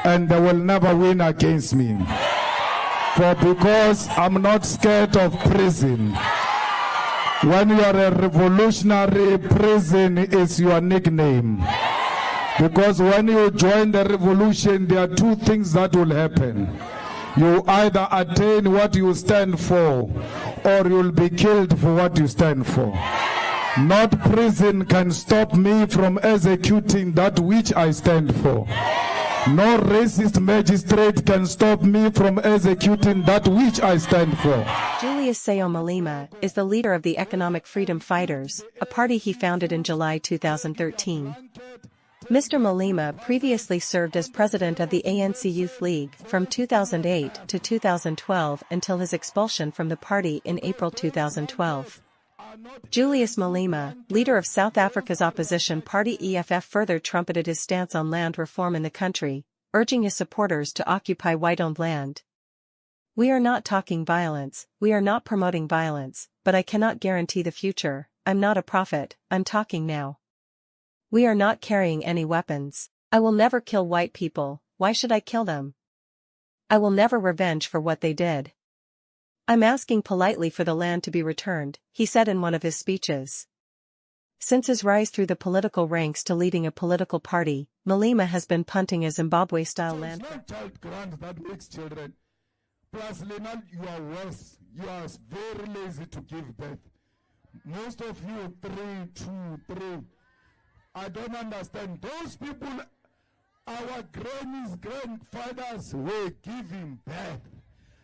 and they will never win against me. For because I'm not scared of prison. When you are a revolutionary, prison is your nickname. Because when you join the revolution, there are two things that will happen. You either attain what you stand for, or you'll be killed for what you stand for. Not prison can stop me from executing that which I stand for. No racist magistrate can stop me from executing that which I stand for. Julius Malema is the leader of the Economic Freedom Fighters, a party he founded in July 2013. Mr. Malema previously served as president of the ANC Youth League from 2008 to 2012 until his expulsion from the party in April 2012. Julius Malema, leader of South Africa's opposition party EFF, further trumpeted his stance on land reform in the country, urging his supporters to occupy white-owned land. "We are not talking violence, we are not promoting violence, but I cannot guarantee the future. I'm not a prophet, I'm talking now. We are not carrying any weapons. I will never kill white people, why should I kill them? I will never revenge for what they did. I'm asking politely for the land to be returned," he said in one of his speeches. Since his rise through the political ranks to leading a political party, Malema has been punting a Zimbabwe-style land. It's not child grant that makes children. Plus, Lenal, you are worse. You are very lazy to give birth. Most of you, 3, 2, 3. I don't understand. Those people, our grannies, grandfathers were giving birth.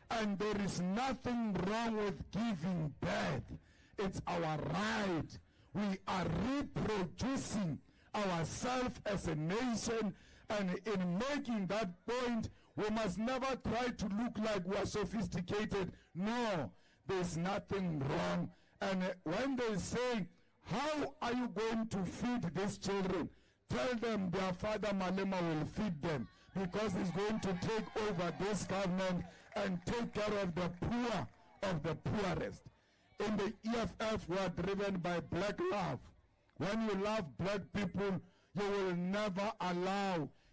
And there is nothing wrong with giving birth. It's our right. We are reproducing ourselves as a nation, and in making that point, we must never try to look like we are sophisticated. No, there's nothing wrong. And when they say, how are you going to feed these children? Tell them their father Malema will feed them, because he's going to take over this government and take care of the poor of the poorest. In the EFF, we are driven by black love. When you love black people, you will never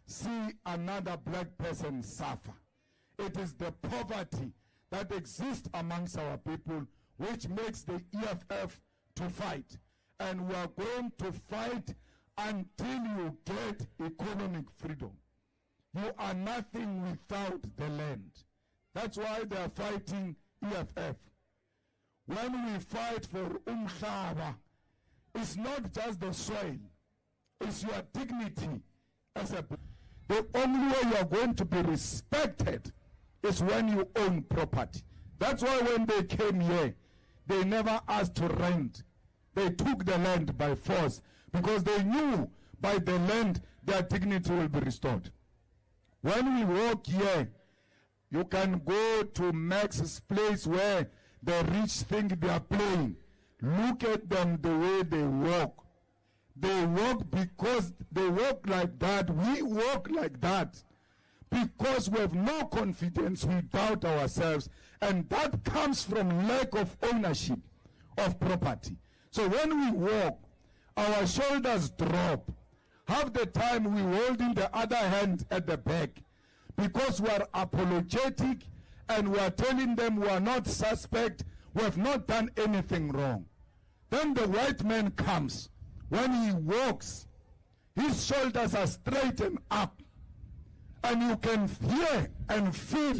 see another black person suffer. It is the poverty that exists amongst our people which makes the EFF to fight. And we are going to fight until you get economic freedom. You are nothing without the land. That's why they are fighting EFF. When we fight for Umhlaba, it's not just the soil, it's your dignity as a... The only way you are going to be respected is when you own property. That's why when they came here, they never asked to rent. They took the land by force, because they knew by the land their dignity will be restored. When we walk here, you can go to Max's place where the rich think they are playing. Look at them the way they walk. They walk because they walk like that. We walk like that because we have no confidence, we doubt ourselves, and that comes from lack of ownership of property. So when we walk, our shoulders drop. Half the time we hold in the other hand at the back, because we are apologetic and we are telling them we are not suspect, we have not done anything wrong. Then the white man comes. When he walks, his shoulders are straightened up, and you can hear and feel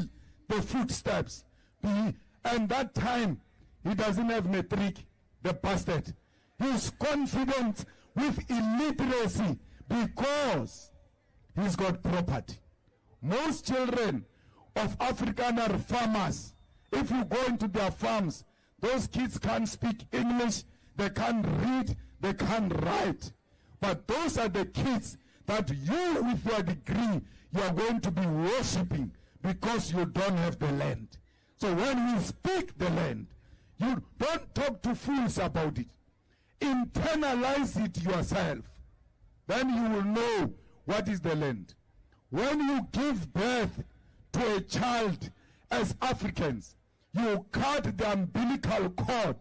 the footsteps. And that time, he doesn't have matric, the bastard. He's confident with illiteracy because he's got property. Most children of African are farmers. If you go into their farms, those kids can't speak English, they can't read, they can't write. But those are the kids that you, with your degree, you are going to be worshipping because you don't have the land. So when we speak the land, you don't talk to fools about it. Internalize it yourself. Then you will know what is the land. When you give birth to a child as Africans, you cut the umbilical cord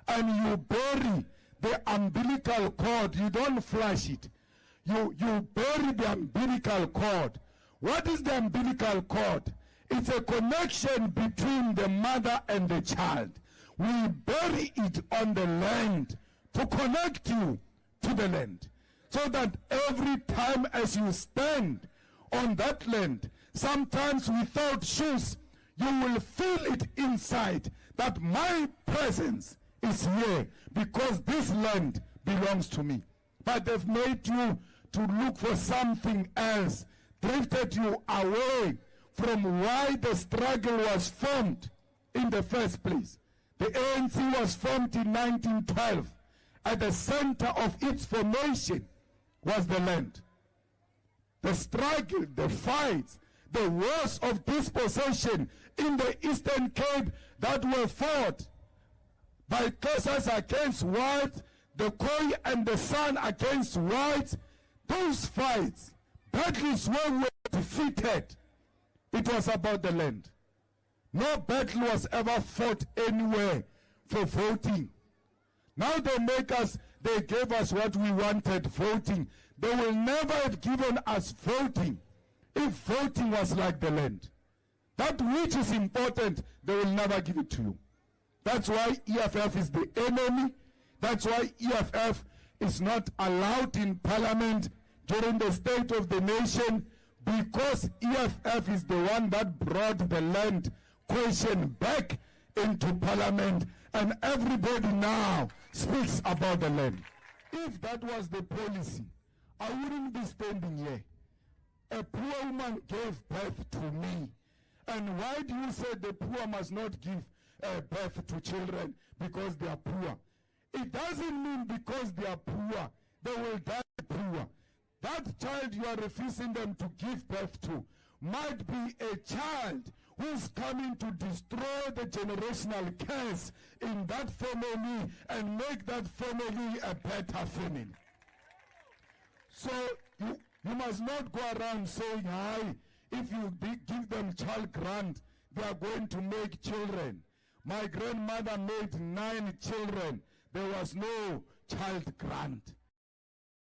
and you bury the umbilical cord. You don't flush it. You bury the umbilical cord What is the umbilical cord? It's a connection between the mother and the child. We bury it on the land to connect you to the land. So that every time as you stand on that land, sometimes without shoes, you will feel it inside that my presence is here because this land belongs to me. But they've made you to look for something else, drifted you away from why the struggle was formed in the first place. The ANC was formed in 1912. At the center of its formation was the land. The struggle, the fights, the wars of dispossession in the Eastern Cape that were fought by Xhosas against whites, the Khoi and the San against whites, those fights, battles were defeated. It was about the land. No battle was ever fought anywhere for voting. Now they gave us what we wanted, voting. They will never have given us voting if voting was like the land. That which is important, they will never give it to you. That's why EFF is the enemy. That's why EFF is not allowed in parliament during the State of the Nation, because EFF is the one that brought the land question back into parliament, and everybody now speaks about the land. If that was the policy, I wouldn't be standing here. A poor woman gave birth to me. And why do you say the poor must not give birth to children because they are poor? It doesn't mean because they are poor, they will die poor. That child you are refusing them to give birth to might be a child who's coming to destroy the generational curse in that family and make that family a better family. So you must not go around saying, hi, if you give them child grant, they are going to make children. My grandmother made 9 children. There was no child grant.